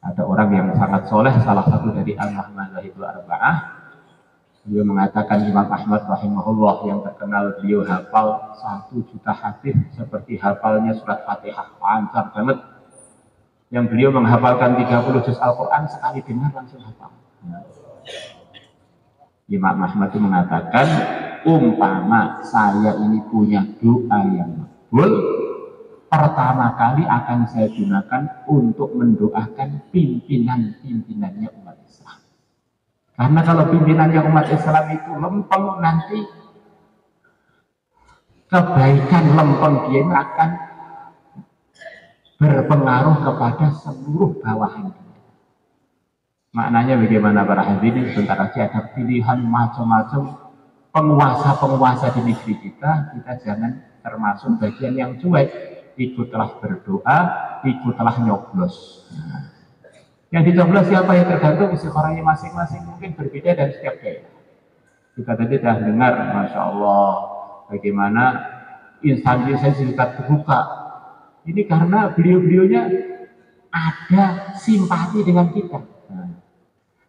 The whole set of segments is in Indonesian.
Ada orang yang sangat soleh, salah satu dari al-Mahmazahibul Arba'ah. Beliau mengatakan Imam Ahmad rahimahullah yang terkenal beliau hafal 1 juta hadis seperti hafalnya surat Fatihah, lancar banget. Yang beliau menghafalkan 30 juz Al-Quran sekali dengar langsung hafal. Imam Ahmad itu mengatakan, umpama saya ini punya doa yang makbul, pertama kali akan saya gunakan untuk mendoakan pimpinan-pimpinannya umat Islam. Karena kalau pimpinannya umat Islam itu lempeng, nanti kebaikan lempeng dia akan berpengaruh kepada seluruh bawahan dia. Maknanya bagaimana para hadirin? Sebentar lagi ada pilihan macam-macam penguasa-penguasa di negeri kita. Kita jangan termasuk bagian yang cuek, ikutlah berdoa, ikutlah nyoblos. Yang dicoblos siapa ya tergantung orangnya masing-masing, mungkin berbeda dan setiap daerah. Kita tadi sudah dengar, Masya Allah, bagaimana instansi sertifikat terbuka. Ini karena beliau-beliaunya ada simpati dengan kita,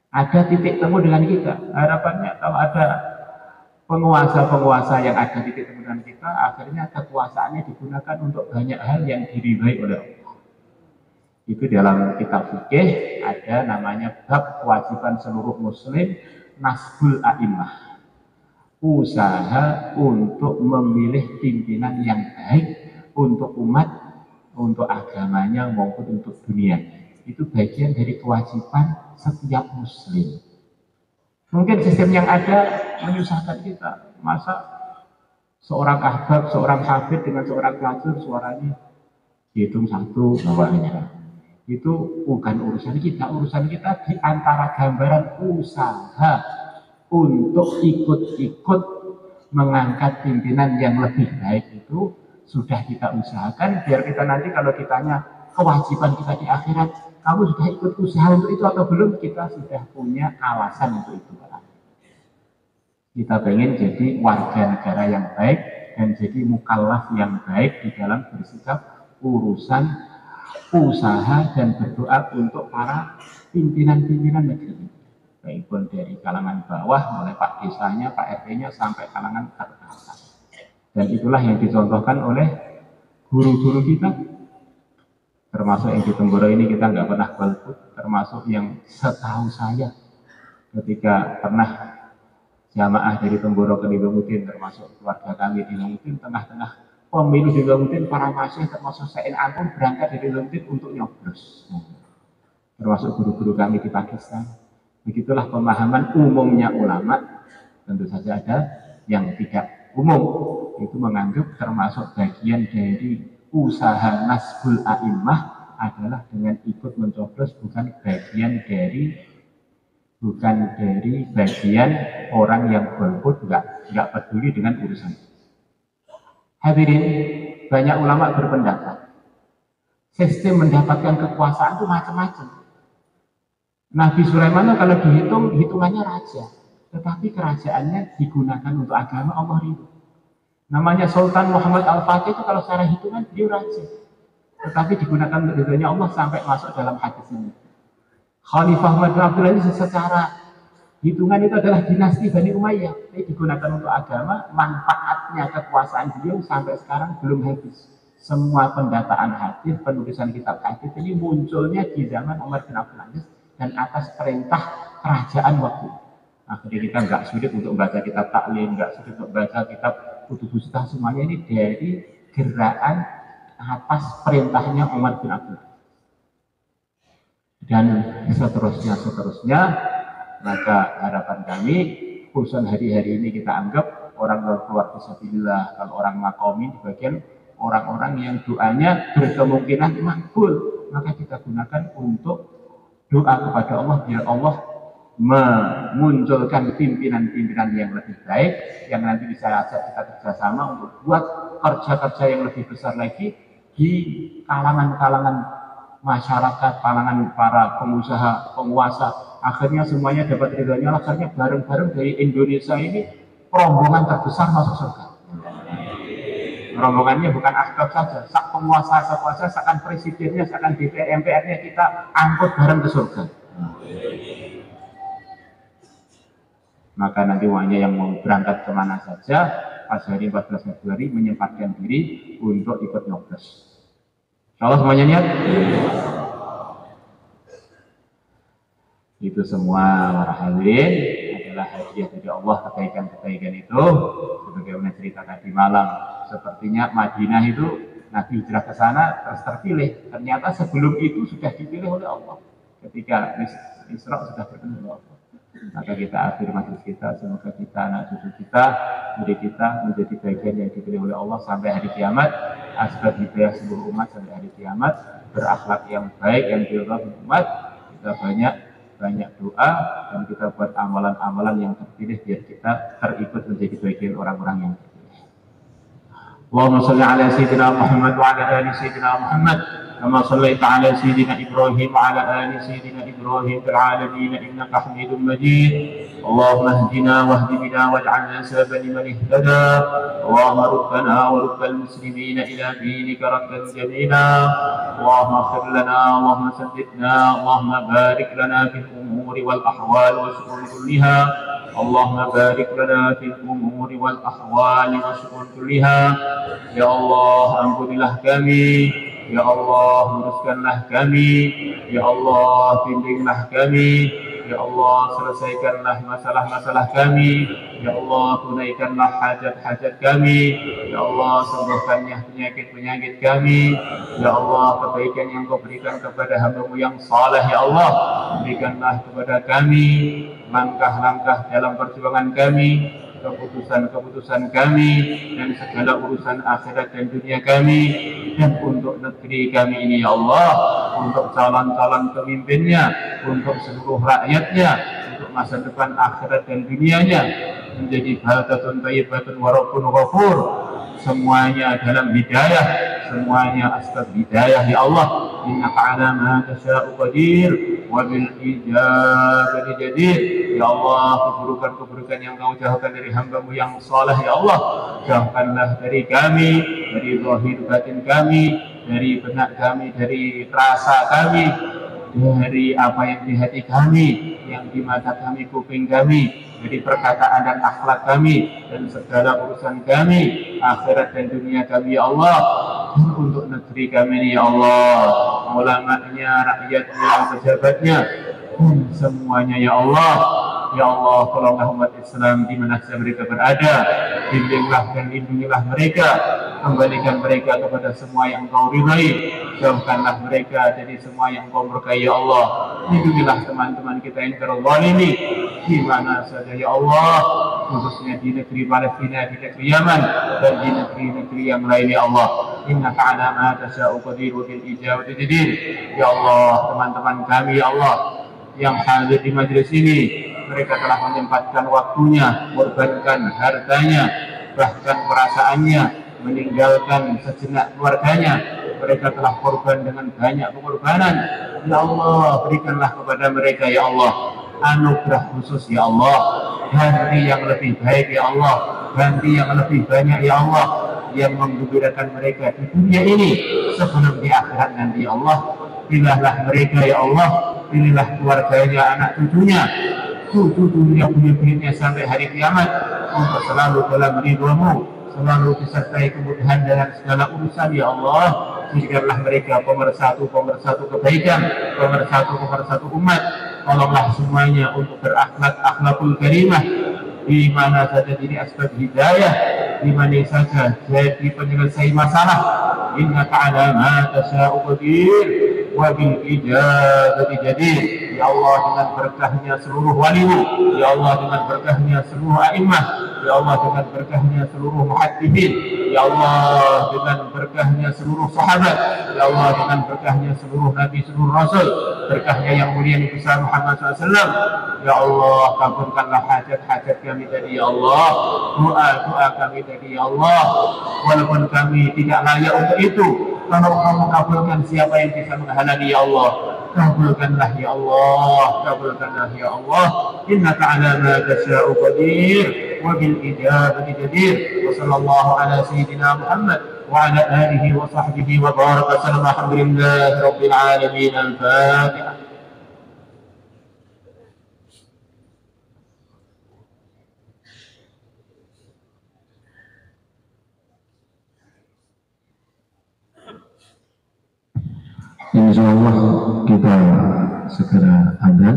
ada titik temu dengan kita. Harapannya kalau ada penguasa-penguasa yang ada titik temu dengan kita, akhirnya kekuasaannya digunakan untuk banyak hal yang diridhai oleh Allah. Itu dalam kitab fikih ada namanya bab kewajiban seluruh muslim nasbul a'immah, usaha untuk memilih pimpinan yang baik untuk umat, untuk agamanya maupun untuk dunia. Itu bagian dari kewajiban setiap muslim. Mungkin sistem yang ada menyusahkan kita. Masa seorang ahbab, seorang hafid dengan seorang pelacur suaranya hitung satu bawahnya. Itu bukan urusan kita di antara gambaran usaha untuk ikut-ikut mengangkat pimpinan yang lebih baik itu sudah kita usahakan, biar kita nanti kalau ditanya kewajiban kita di akhirat, kamu sudah ikut usaha untuk itu atau belum, kita sudah punya alasan untuk itu. Kita pengen jadi warga negara yang baik dan jadi mukallaf yang baik di dalam bersikap urusan usaha dan berdoa untuk para pimpinan-pimpinan negeri, baik pun dari kalangan bawah, mulai Pak Desanya, Pak RT-nya sampai kalangan teratas. Dan itulah yang dicontohkan oleh guru-guru kita, termasuk yang di Temboro ini kita nggak pernah golput, termasuk yang setahu saya ketika pernah jamaah dari Temboro ke Nilumuddin, termasuk keluarga kami di Nilumuddin, tengah-tengah pemilu di Nilumuddin, para mahasiswa termasuk saya pun berangkat dari Nilumuddin untuk nyoblos, termasuk guru-guru kami di Pakistan. Begitulah pemahaman umumnya ulama. Tentu saja ada yang tidak umum, itu menganggap termasuk bagian dari usaha nasbul a'immah adalah dengan ikut mencoblos, bukan dari bagian orang yang golput, nggak peduli dengan urusan. Hadirin, banyak ulama berpendapat sistem mendapatkan kekuasaan itu macam-macam. Nabi Sulaiman kalau dihitung, hitungannya raja, tetapi kerajaannya digunakan untuk agama, Allah ridho. Namanya Sultan Muhammad Al-Fatih itu kalau secara hitungan dia raja, tetapi digunakan untuk ridhonya Allah sampai masuk dalam hadis ini. Khalifah Umar bin Abdul Aziz secara hitungan itu adalah dinasti Bani Umayyah, ini digunakan untuk agama, manfaatnya kekuasaan beliau sampai sekarang belum habis. Semua pendataan hadis, penulisan kitab hadis ini munculnya di zaman Umar bin Abdul Aziz dan atas perintah kerajaan waktu. Akhirnya kita nggak sulit untuk membaca kitab taklim, nggak sulit untuk membaca kitab Kutubus Sittah, semuanya ini dari gerakan atas perintahnya Umar bin Abdul Aziz. Dan seterusnya. Maka harapan kami, khusus hari-hari ini kita anggap orang keluar fisabilillah, kalau orang makomi di bagian orang-orang yang doanya berkemungkinan makbul, maka kita gunakan untuk doa kepada Allah biar Allah memunculkan pimpinan-pimpinan yang lebih baik, yang nanti bisa ajak kita kerjasama untuk buat kerja-kerja yang lebih besar lagi di kalangan-kalangan masyarakat, kalangan para pengusaha, penguasa. Akhirnya semuanya dapat ridhonya, akhirnya bareng-bareng dari Indonesia ini rombongan terbesar masuk surga. rombongannya bukan aktor saja, sak penguasa, seakan presidennya, seakan DPR, MPR-nya kita angkut bareng ke surga. Maka nanti uangnya yang mau berangkat kemana saja pas hari 14 Februari menyempatkan diri untuk ikut nyoblos. Insyaallah semuanya niat. Itu semua para hadirin adalah hadiah dari Allah, kebaikan-kebaikan itu sebagaimana cerita tadi malam. Sepertinya Madinah itu Nabi hijrah ke sana terus terpilih. Ternyata sebelum itu sudah dipilih oleh Allah. Ketika Isra sudah bertemu oleh Allah. Maka kita akhir majlis kita, semoga kita, anak cucu kita, murid kita menjadi bagian yang dipilih oleh Allah sampai hari kiamat. Asbab hidayah seluruh umat sampai hari kiamat, berakhlak yang baik yang diridhai umat. Kita banyak doa dan kita buat amalan-amalan yang terpilih biar kita terikut menjadi bagian orang-orang yang terpilih. Allahumma shalli ala sayyidina Muhammad wa ala ali sayyidina Muhammad kama shallaita ala sayyidina Ibrahim wa ala ali sayyidina Ibrahim fil alamin innaka Hamidum Majid. Allahumma ihdina wahdi bina waj'alna sababan liman ihtada. Allahumma ruddana wa ruddal muslimina ila dinika raddan jamila. Allahumma ighfir lana, Allahumma saddidna, Allahumma barik lana fil umuri wal ahwal wa syu'un kulliha. Allahumma barik lana fil umuri wal ahwal wa syu'un kulliha. Ya Allah, ampunilah kami. Ya Allah, luruskanlah kami. Ya Allah, bimbinglah kami. Ya Allah, selesaikanlah masalah-masalah kami. Ya Allah, tunaikanlah hajat-hajat kami. Ya Allah, sembuhkanlah penyakit-penyakit kami. Ya Allah, kebaikan yang Kau berikan kepada hamba-Mu yang saleh, ya Allah, berikanlah kepada kami langkah-langkah dalam perjuangan kami, keputusan-keputusan kami, dan segala urusan akhirat dan dunia kami, dan untuk negeri kami ini, ya Allah, untuk calon-calon pemimpinnya, untuk seluruh rakyatnya, untuk masa depan akhirat dan dunianya, menjadi baldatun thayyibatun wa rabbun ghafur. Semuanya dalam hidayah, semuanya asbab hidayah, ya Allah. Innaka ala ma tasya'u qadir wa bil ijabati jadir. Ya Allah, keburukan-keburukan yang Kau jauhkan dari hamba-Mu yang saleh, ya Allah, jauhkanlah dari kami, dari zahir batin kami, dari benak kami, dari rasa kami, dari apa yang di hati kami, yang di mata kami, kuping kami, dari perkataan dan akhlak kami, dan segala urusan kami, akhirat dan dunia kami, ya Allah. Dan untuk negeri kami ini, ya Allah, ulamanya, rakyatnya, pejabatnya, semuanya, ya Allah. Ya Allah, tolonglah umat Islam di mana saja mereka berada, bimbinglah dan lindungilah mereka, kembalikan mereka kepada semua yang Kau ridhai, jauhkanlah mereka dari semua yang Kau murkai, ya Allah. Lindungilah teman-teman kita yang terzalimi di mana saja, ya Allah, khususnya di negeri Palestina, di negeri Yaman, dan di negeri-negeri yang lain, ya Allah. Innaka ala ma tasya'u qadir wa bil ijabati jadir. Ya Allah, teman-teman kami, ya Allah, yang hadir di majelis ini, mereka telah menyempatkan waktunya, mengorbankan hartanya, bahkan perasaannya, meninggalkan sejenak keluarganya. Mereka telah korban dengan banyak pengorbanan. Ya Allah, berikanlah kepada mereka, ya Allah, anugerah khusus, ya Allah, ganti yang lebih baik, ya Allah, ganti yang lebih banyak, ya Allah, yang menggembirakan mereka di dunia ini sebelum di akhirat nanti, ya Allah. Pilihlah mereka, ya Allah, pilihlah keluarganya, anak cucunya, cucu-cucunya, punya-punyanya sampai hari kiamat, untuk selalu dalam ridho-Mu, selalu disertai kemudahan dalam segala urusan, ya Allah. Jadikanlah mereka pemersatu kebaikan, pemersatu umat. Tolonglah semuanya untuk berakhlak akhlakul karimah, di mana saja jadi asbab hidayah, di mana saja jadi penyelesai masalah. Innaka ala ma tasya'u qadir wa bil ijabati jadir. Ya Allah, dengan berkahnya seluruh wali-Mu, ya Allah, dengan berkahnya seluruh a'immah, ya Allah, dengan berkahnya seluruh muhaddithin, ya Allah, dengan berkahnya seluruh sahabat, ya Allah, dengan berkahnya seluruh nabi, seluruh rasul, berkahnya yang mulia Nabi besar Muhammad SAW. Ya Allah, kabulkanlah hajat-hajat kami tadi, ya Allah, doa-doa kami tadi, ya Allah, walaupun kami tidak layak untuk itu, kalau Kamu kabulkan, siapa yang bisa menghalangi, ya Allah. Kabulkanlah, ya Allah, kabulkanlah, ya Allah. Innaka ala ma tasya'u qadir wa bil ijabati jadir. Wa sallallahu ala sayyidina Muhammad وعلى آله وصحبه وبارك وسلم. الحمد لله رب العالمين. الفاتحة. Insyaallah kita segera adzan,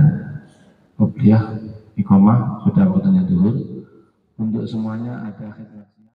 qobliyah, iqamah, sudah waktunya zuhur. Untuk semuanya ada khidmat.